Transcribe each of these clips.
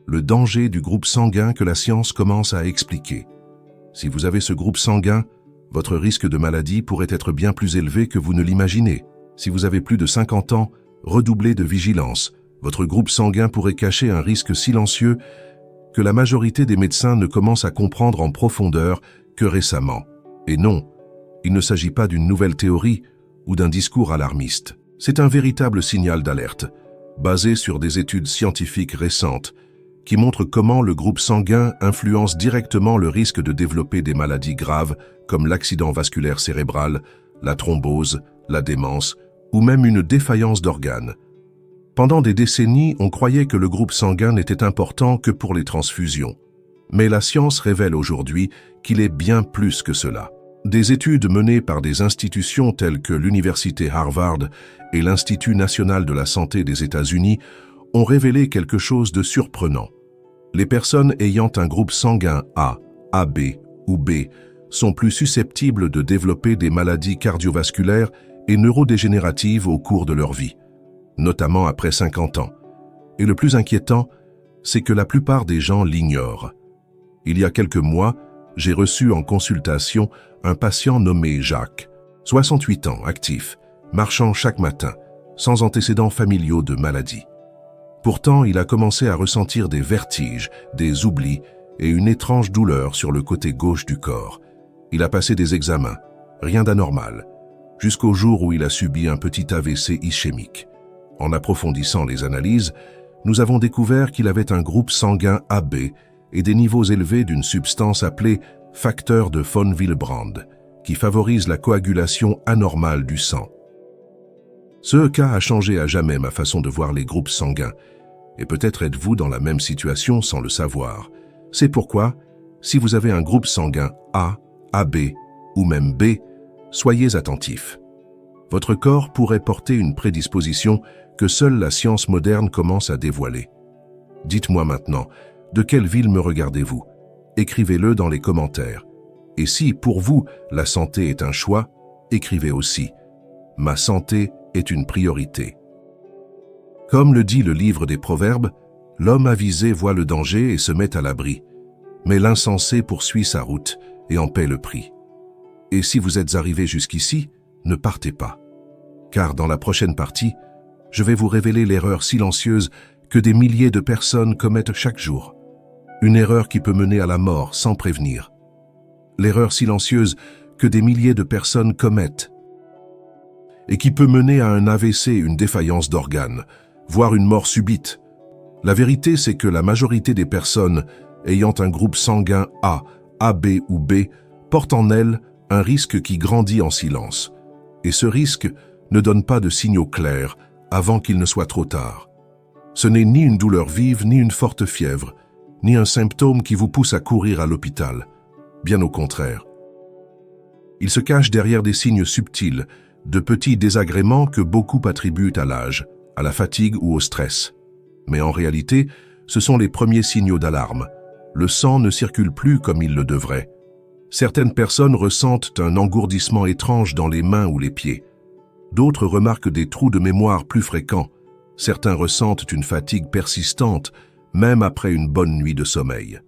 le danger du groupe sanguin que la science commence à expliquer. Si vous avez ce groupe sanguin, votre risque de maladie pourrait être bien plus élevé que vous ne l'imaginez. Si vous avez plus de 50 ans, redoublez de vigilance. Votre groupe sanguin pourrait cacher un risque silencieux que la majorité des médecins ne commencent à comprendre en profondeur que récemment. Et non, il ne s'agit pas d'une nouvelle théorie ou d'un discours alarmiste. C'est un véritable signal d'alerte, basé sur des études scientifiques récentes, qui montrent comment le groupe sanguin influence directement le risque de développer des maladies graves comme l'accident vasculaire cérébral, la thrombose, la démence ou même une défaillance d'organes. Pendant des décennies, on croyait que le groupe sanguin n'était important que pour les transfusions. Mais la science révèle aujourd'hui qu'il est bien plus que cela. Des études menées par des institutions telles que l'Université Harvard et l'Institut national de la santé des États-Unis ont révélé quelque chose de surprenant. Les personnes ayant un groupe sanguin A, AB ou B sont plus susceptibles de développer des maladies cardiovasculaires et neurodégénératives au cours de leur vie, notamment après 50 ans. Et le plus inquiétant, c'est que la plupart des gens l'ignorent. Il y a quelques mois, j'ai reçu en consultation un patient nommé Jacques, 68 ans, actif, marchant chaque matin, sans antécédents familiaux de maladie. Pourtant, il a commencé à ressentir des vertiges, des oublis et une étrange douleur sur le côté gauche du corps. Il a passé des examens, rien d'anormal, jusqu'au jour où il a subi un petit AVC ischémique. En approfondissant les analyses, nous avons découvert qu'il avait un groupe sanguin AB et des niveaux élevés d'une substance appelée facteur de von Willebrand, qui favorise la coagulation anormale du sang. Ce cas a changé à jamais ma façon de voir les groupes sanguins, et peut-être êtes-vous dans la même situation sans le savoir. C'est pourquoi, si vous avez un groupe sanguin A, AB ou même B, soyez attentifs. Votre corps pourrait porter une prédisposition que seule la science moderne commence à dévoiler. Dites-moi maintenant, de quelle ville me regardez-vous? Écrivez-le dans les commentaires. Et si, pour vous, la santé est un choix, écrivez aussi « Ma santé est une priorité ». Comme le dit le livre des Proverbes, l'homme avisé voit le danger et se met à l'abri, mais l'insensé poursuit sa route et en paie le prix. Et si vous êtes arrivé jusqu'ici, ne partez pas, car dans la prochaine partie, je vais vous révéler l'erreur silencieuse que des milliers de personnes commettent chaque jour. Une erreur qui peut mener à la mort sans prévenir. L'erreur silencieuse que des milliers de personnes commettent et qui peut mener à un AVC, une défaillance d'organes, voire une mort subite. La vérité, c'est que la majorité des personnes ayant un groupe sanguin A, AB ou B portent en elles un risque qui grandit en silence. Et ce risque ne donne pas de signaux clairs avant qu'il ne soit trop tard. Ce n'est ni une douleur vive, ni une forte fièvre, ni un symptôme qui vous pousse à courir à l'hôpital. Bien au contraire. Il se cache derrière des signes subtils, de petits désagréments que beaucoup attribuent à l'âge, à la fatigue ou au stress. Mais en réalité, ce sont les premiers signaux d'alarme. Le sang ne circule plus comme il le devrait. Certaines personnes ressentent un engourdissement étrange dans les mains ou les pieds. D'autres remarquent des trous de mémoire plus fréquents. Certains ressentent une fatigue persistante, même après une bonne nuit de sommeil.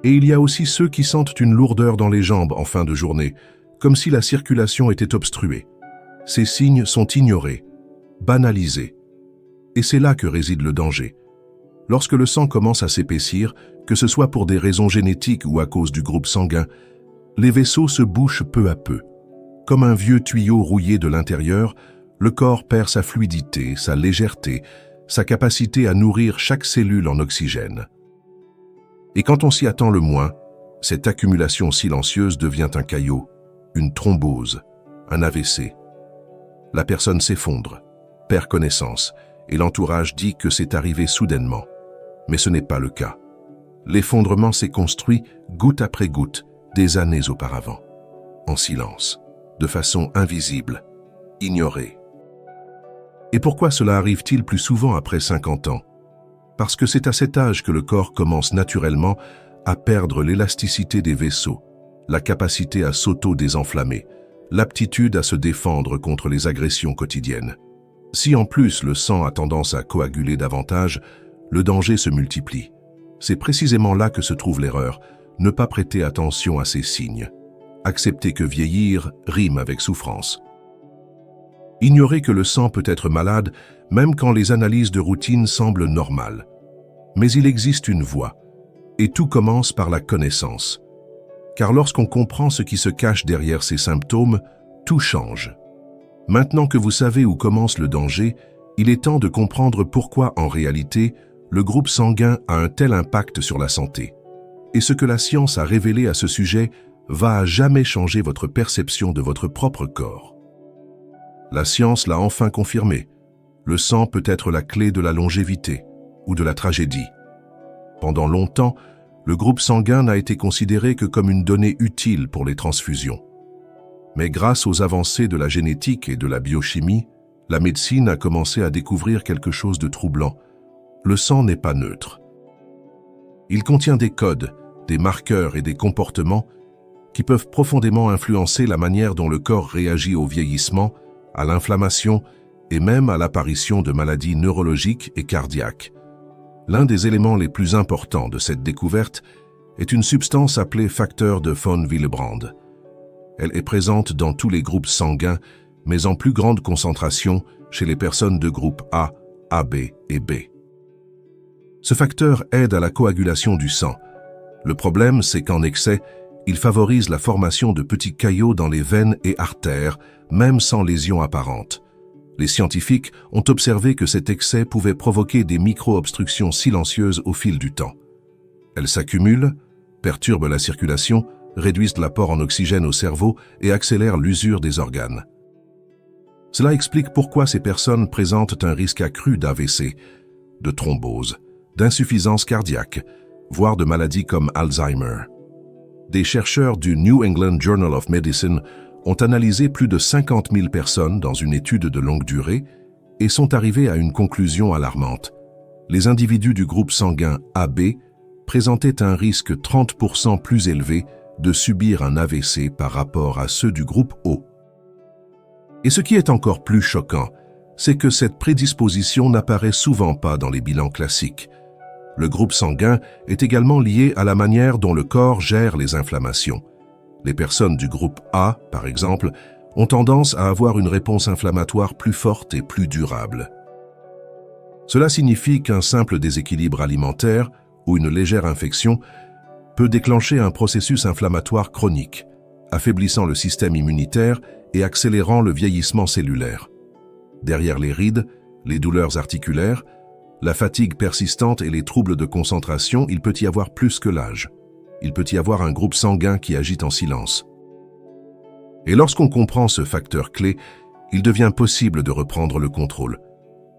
Et il y a aussi ceux qui sentent une lourdeur dans les jambes en fin de journée, comme si la circulation était obstruée. Ces signes sont ignorés, banalisés. Et c'est là que réside le danger. Lorsque le sang commence à s'épaissir, que ce soit pour des raisons génétiques ou à cause du groupe sanguin, les vaisseaux se bouchent peu à peu. Comme un vieux tuyau rouillé de l'intérieur, le corps perd sa fluidité, sa légèreté, sa capacité à nourrir chaque cellule en oxygène. Et quand on s'y attend le moins, cette accumulation silencieuse devient un caillot, une thrombose, un AVC. La personne s'effondre, perd connaissance, et l'entourage dit que c'est arrivé soudainement. Mais ce n'est pas le cas. L'effondrement s'est construit goutte après goutte, des années auparavant, en silence, de façon invisible, ignorée. Et pourquoi cela arrive-t-il plus souvent après 50 ans? Parce que c'est à cet âge que le corps commence naturellement à perdre l'élasticité des vaisseaux, la capacité à s'auto-désenflammer, l'aptitude à se défendre contre les agressions quotidiennes. Si en plus le sang a tendance à coaguler davantage, le danger se multiplie. C'est précisément là que se trouve l'erreur, ne pas prêter attention à ces signes. Accepter que vieillir rime avec souffrance. Ignorer que le sang peut être malade, même quand les analyses de routine semblent normales. Mais il existe une voie, et tout commence par la connaissance. Car lorsqu'on comprend ce qui se cache derrière ces symptômes, tout change. Maintenant que vous savez où commence le danger, il est temps de comprendre pourquoi, en réalité, le groupe sanguin a un tel impact sur la santé. Et ce que la science a révélé à ce sujet va à jamais changer votre perception de votre propre corps. La science l'a enfin confirmé. Le sang peut être la clé de la longévité ou de la tragédie. Pendant longtemps, le groupe sanguin n'a été considéré que comme une donnée utile pour les transfusions. Mais grâce aux avancées de la génétique et de la biochimie, la médecine a commencé à découvrir quelque chose de troublant. Le sang n'est pas neutre. Il contient des codes, des marqueurs et des comportements qui peuvent profondément influencer la manière dont le corps réagit au vieillissement, à l'inflammation et même à l'apparition de maladies neurologiques et cardiaques. L'un des éléments les plus importants de cette découverte est une substance appelée facteur de von Willebrand. Elle est présente dans tous les groupes sanguins, mais en plus grande concentration chez les personnes de groupe A, AB et B. Ce facteur aide à la coagulation du sang. Le problème, c'est qu'en excès, il favorise la formation de petits caillots dans les veines et artères, même sans lésion apparente. Les scientifiques ont observé que cet excès pouvait provoquer des micro-obstructions silencieuses au fil du temps. Elles s'accumulent, perturbent la circulation, réduisent l'apport en oxygène au cerveau et accélèrent l'usure des organes. Cela explique pourquoi ces personnes présentent un risque accru d'AVC, de thrombose, d'insuffisance cardiaque, voire de maladies comme Alzheimer. Des chercheurs du New England Journal of Medicine ont analysé plus de 50 000 personnes dans une étude de longue durée et sont arrivés à une conclusion alarmante. Les individus du groupe sanguin AB présentaient un risque 30% plus élevé de subir un AVC par rapport à ceux du groupe O. Et ce qui est encore plus choquant, c'est que cette prédisposition n'apparaît souvent pas dans les bilans classiques. Le groupe sanguin est également lié à la manière dont le corps gère les inflammations. Les personnes du groupe A, par exemple, ont tendance à avoir une réponse inflammatoire plus forte et plus durable. Cela signifie qu'un simple déséquilibre alimentaire ou une légère infection peut déclencher un processus inflammatoire chronique, affaiblissant le système immunitaire et accélérant le vieillissement cellulaire. Derrière les rides, les douleurs articulaires, la fatigue persistante et les troubles de concentration, il peut y avoir plus que l'âge. Il peut y avoir un groupe sanguin qui agit en silence. Et lorsqu'on comprend ce facteur clé, il devient possible de reprendre le contrôle,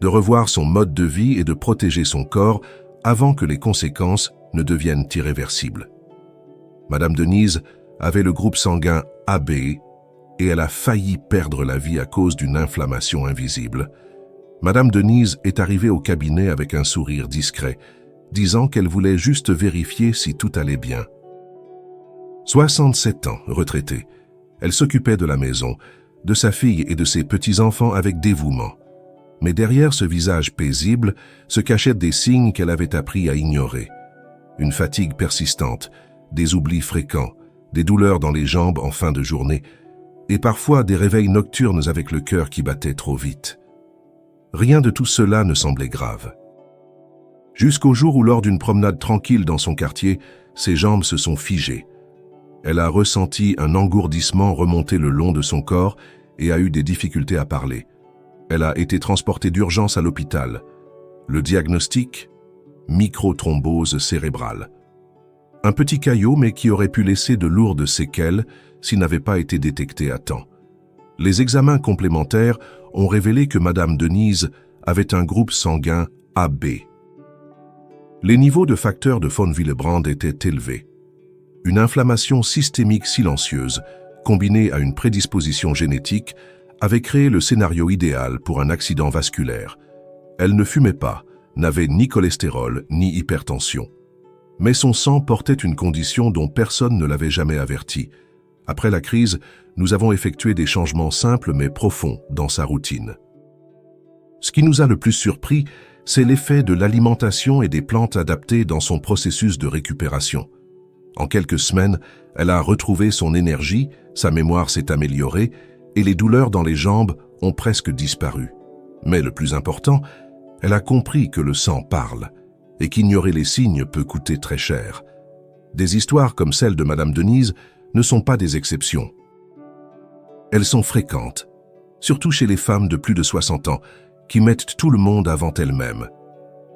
de revoir son mode de vie et de protéger son corps avant que les conséquences ne deviennent irréversibles. Madame Denise avait le groupe sanguin AB et elle a failli perdre la vie à cause d'une inflammation invisible. Madame Denise est arrivée au cabinet avec un sourire discret, disant qu'elle voulait juste vérifier si tout allait bien. 67 ans, retraitée, elle s'occupait de la maison, de sa fille et de ses petits-enfants avec dévouement. Mais derrière ce visage paisible se cachaient des signes qu'elle avait appris à ignorer. Une fatigue persistante, des oublis fréquents, des douleurs dans les jambes en fin de journée, et parfois des réveils nocturnes avec le cœur qui battait trop vite. Rien de tout cela ne semblait grave. Jusqu'au jour où, lors d'une promenade tranquille dans son quartier, ses jambes se sont figées. Elle a ressenti un engourdissement remonter le long de son corps et a eu des difficultés à parler. Elle a été transportée d'urgence à l'hôpital. Le diagnostic ? Microthrombose cérébrale. Un petit caillot, mais qui aurait pu laisser de lourdes séquelles s'il n'avait pas été détecté à temps. Les examens complémentaires ont révélé que Madame Denise avait un groupe sanguin AB. Les niveaux de facteurs de von Willebrand étaient élevés. Une inflammation systémique silencieuse, combinée à une prédisposition génétique, avait créé le scénario idéal pour un accident vasculaire. Elle ne fumait pas, n'avait ni cholestérol ni hypertension. Mais son sang portait une condition dont personne ne l'avait jamais averti. Après la crise, nous avons effectué des changements simples mais profonds dans sa routine. Ce qui nous a le plus surpris, c'est l'effet de l'alimentation et des plantes adaptées dans son processus de récupération. En quelques semaines, elle a retrouvé son énergie, sa mémoire s'est améliorée et les douleurs dans les jambes ont presque disparu. Mais le plus important, elle a compris que le sang parle et qu'ignorer les signes peut coûter très cher. Des histoires comme celle de Madame Denise ne sont pas des exceptions. Elles sont fréquentes, surtout chez les femmes de plus de 60 ans, qui mettent tout le monde avant elles-mêmes.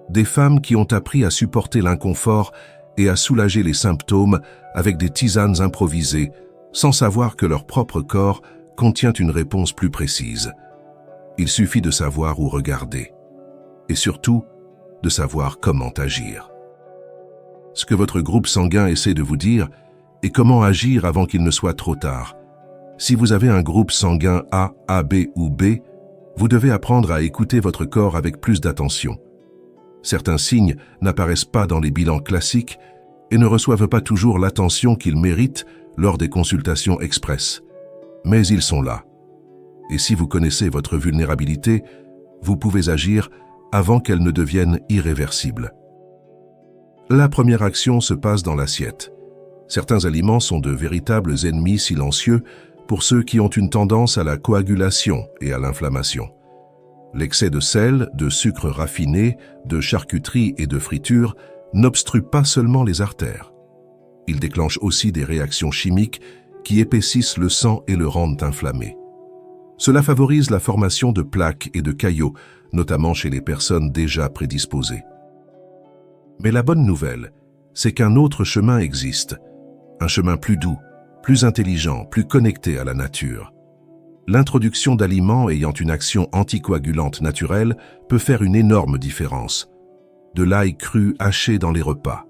Des femmes qui ont appris à supporter l'inconfort et à soulager les symptômes avec des tisanes improvisées, sans savoir que leur propre corps contient une réponse plus précise. Il suffit de savoir où regarder, et surtout, de savoir comment agir. Ce que votre groupe sanguin essaie de vous dire est comment agir avant qu'il ne soit trop tard. Si vous avez un groupe sanguin A, AB ou B, vous devez apprendre à écouter votre corps avec plus d'attention. Certains signes n'apparaissent pas dans les bilans classiques et ne reçoivent pas toujours l'attention qu'ils méritent lors des consultations express. Mais ils sont là. Et si vous connaissez votre vulnérabilité, vous pouvez agir avant qu'elle ne devienne irréversible. La première action se passe dans l'assiette. Certains aliments sont de véritables ennemis silencieux pour ceux qui ont une tendance à la coagulation et à l'inflammation. L'excès de sel, de sucre raffiné, de charcuterie et de friture n'obstrue pas seulement les artères. Il déclenche aussi des réactions chimiques qui épaississent le sang et le rendent inflammé. Cela favorise la formation de plaques et de caillots, notamment chez les personnes déjà prédisposées. Mais la bonne nouvelle, c'est qu'un autre chemin existe, un chemin plus doux, plus intelligent, plus connecté à la nature. L'introduction d'aliments ayant une action anticoagulante naturelle peut faire une énorme différence. De l'ail cru haché dans les repas,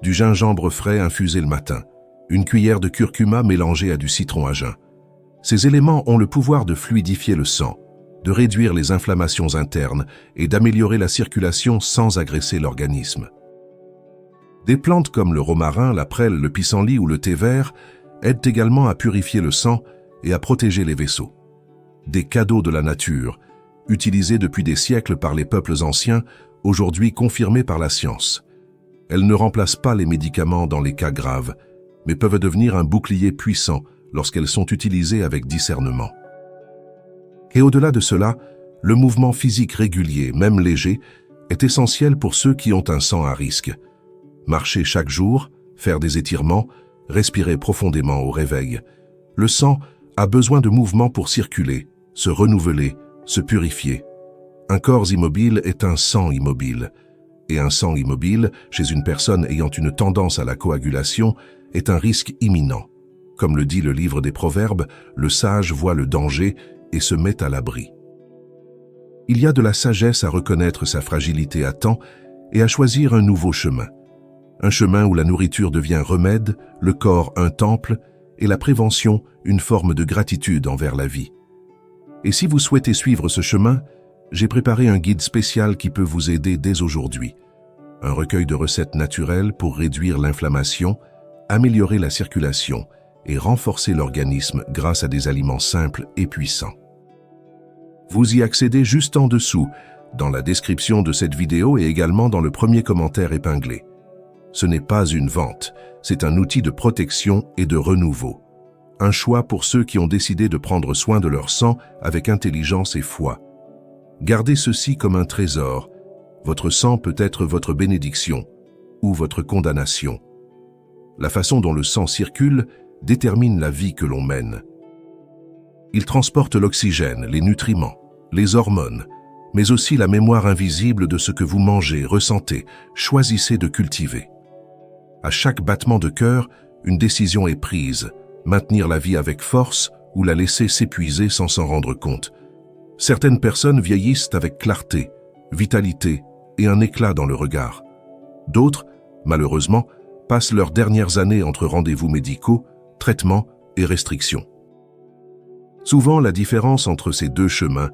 du gingembre frais infusé le matin, une cuillère de curcuma mélangée à du citron à jeun. Ces éléments ont le pouvoir de fluidifier le sang, de réduire les inflammations internes et d'améliorer la circulation sans agresser l'organisme. Des plantes comme le romarin, la prêle, le pissenlit ou le thé vert aident également à purifier le sang et à protéger les vaisseaux. Des cadeaux de la nature, utilisés depuis des siècles par les peuples anciens, aujourd'hui confirmés par la science. Elles ne remplacent pas les médicaments dans les cas graves, mais peuvent devenir un bouclier puissant lorsqu'elles sont utilisées avec discernement. Et au-delà de cela, le mouvement physique régulier, même léger, est essentiel pour ceux qui ont un sang à risque. Marcher chaque jour, faire des étirements, respirer profondément au réveil. Le sang a besoin de mouvement pour circuler, se renouveler, se purifier. Un corps immobile est un sang immobile. Et un sang immobile, chez une personne ayant une tendance à la coagulation, est un risque imminent. Comme le dit le livre des Proverbes, le sage voit le danger et se met à l'abri. Il y a de la sagesse à reconnaître sa fragilité à temps et à choisir un nouveau chemin. Un chemin où la nourriture devient remède, le corps un temple et la prévention une forme de gratitude envers la vie. Et si vous souhaitez suivre ce chemin, j'ai préparé un guide spécial qui peut vous aider dès aujourd'hui. Un recueil de recettes naturelles pour réduire l'inflammation, améliorer la circulation et renforcer l'organisme grâce à des aliments simples et puissants. Vous y accédez juste en dessous, dans la description de cette vidéo et également dans le premier commentaire épinglé. Ce n'est pas une vente, c'est un outil de protection et de renouveau. Un choix pour ceux qui ont décidé de prendre soin de leur sang avec intelligence et foi. Gardez ceci comme un trésor. Votre sang peut être votre bénédiction ou votre condamnation. La façon dont le sang circule détermine la vie que l'on mène. Il transporte l'oxygène, les nutriments, les hormones, mais aussi la mémoire invisible de ce que vous mangez, ressentez, choisissez de cultiver. À chaque battement de cœur, une décision est prise, maintenir la vie avec force ou la laisser s'épuiser sans s'en rendre compte. Certaines personnes vieillissent avec clarté, vitalité et un éclat dans le regard. D'autres, malheureusement, passent leurs dernières années entre rendez-vous médicaux, traitements et restrictions. Souvent, la différence entre ces deux chemins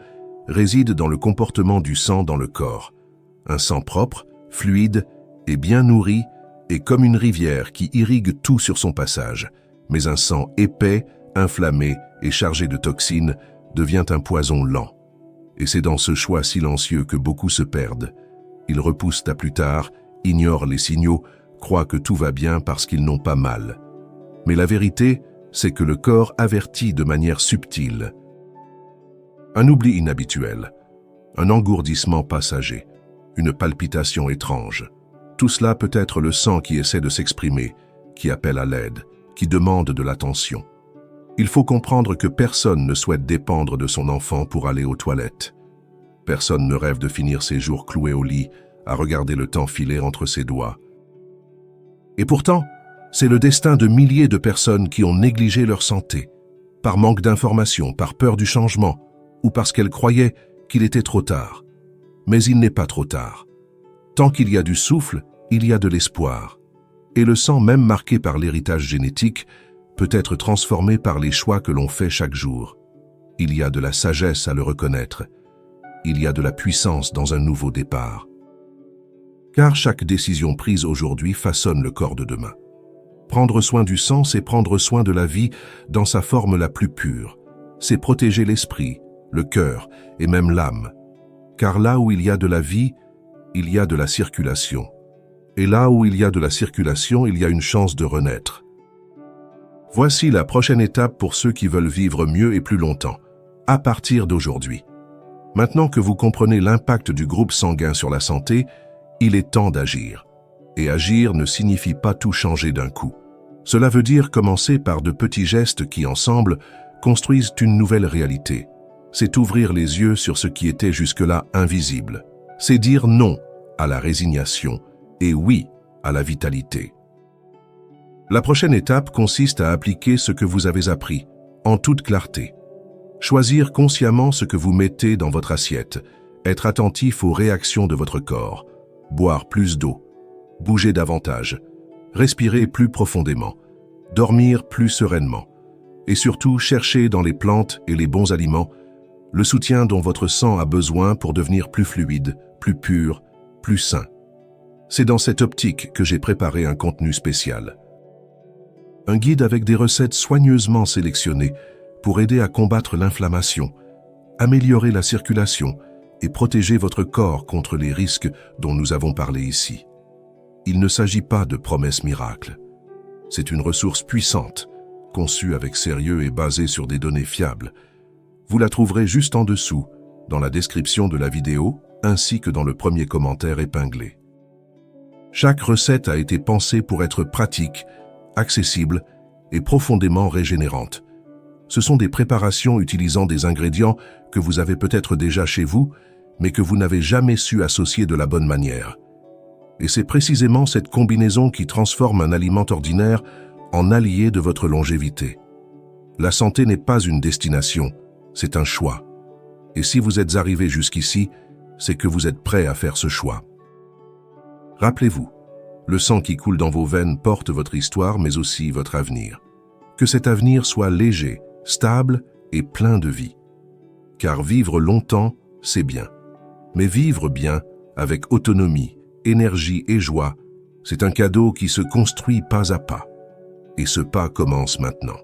réside dans le comportement du sang dans le corps. Un sang propre, fluide et bien nourri est comme une rivière qui irrigue tout sur son passage, mais un sang épais, inflammé et chargé de toxines devient un poison lent. Et c'est dans ce choix silencieux que beaucoup se perdent. Ils repoussent à plus tard, ignorent les signaux, croient que tout va bien parce qu'ils n'ont pas mal. Mais la vérité, c'est que le corps avertit de manière subtile. Un oubli inhabituel, un engourdissement passager, une palpitation étrange. Tout cela peut être le sang qui essaie de s'exprimer, qui appelle à l'aide, qui demande de l'attention. Il faut comprendre que personne ne souhaite dépendre de son enfant pour aller aux toilettes. Personne ne rêve de finir ses jours cloué au lit, à regarder le temps filer entre ses doigts. Et pourtant, c'est le destin de milliers de personnes qui ont négligé leur santé, par manque d'information, par peur du changement, ou parce qu'elles croyaient qu'il était trop tard. Mais il n'est pas trop tard. Tant qu'il y a du souffle, il y a de l'espoir. Et le sang, même marqué par l'héritage génétique, peut être transformé par les choix que l'on fait chaque jour. Il y a de la sagesse à le reconnaître. Il y a de la puissance dans un nouveau départ. Car chaque décision prise aujourd'hui façonne le corps de demain. Prendre soin du sang, c'est prendre soin de la vie dans sa forme la plus pure. C'est protéger l'esprit, le cœur et même l'âme. Car là où il y a de la vie, il y a de la circulation. Et là où il y a de la circulation, il y a une chance de renaître. Voici la prochaine étape pour ceux qui veulent vivre mieux et plus longtemps, à partir d'aujourd'hui. Maintenant que vous comprenez l'impact du groupe sanguin sur la santé, il est temps d'agir. Et agir ne signifie pas tout changer d'un coup. Cela veut dire commencer par de petits gestes qui, ensemble, construisent une nouvelle réalité. C'est ouvrir les yeux sur ce qui était jusque-là invisible. C'est dire non à la résignation et oui à la vitalité. La prochaine étape consiste à appliquer ce que vous avez appris, en toute clarté. Choisir consciemment ce que vous mettez dans votre assiette, être attentif aux réactions de votre corps, boire plus d'eau, bouger davantage, respirer plus profondément, dormir plus sereinement, et surtout chercher dans les plantes et les bons aliments le soutien dont votre sang a besoin pour devenir plus fluide, plus pur, plus sain. C'est dans cette optique que j'ai préparé un contenu spécial. Un guide avec des recettes soigneusement sélectionnées pour aider à combattre l'inflammation, améliorer la circulation et protéger votre corps contre les risques dont nous avons parlé ici. Il ne s'agit pas de promesses miracles. C'est une ressource puissante, conçue avec sérieux et basée sur des données fiables. Vous la trouverez juste en dessous, dans la description de la vidéo, ainsi que dans le premier commentaire épinglé. Chaque recette a été pensée pour être pratique, accessible et profondément régénérante. Ce sont des préparations utilisant des ingrédients que vous avez peut-être déjà chez vous, mais que vous n'avez jamais su associer de la bonne manière. Et c'est précisément cette combinaison qui transforme un aliment ordinaire en allié de votre longévité. La santé n'est pas une destination, c'est un choix. Et si vous êtes arrivé jusqu'ici, c'est que vous êtes prêt à faire ce choix. Rappelez-vous, le sang qui coule dans vos veines porte votre histoire, mais aussi votre avenir. Que cet avenir soit léger, stable et plein de vie. Car vivre longtemps, c'est bien. Mais vivre bien, avec autonomie, énergie et joie, c'est un cadeau qui se construit pas à pas. Et ce pas commence maintenant.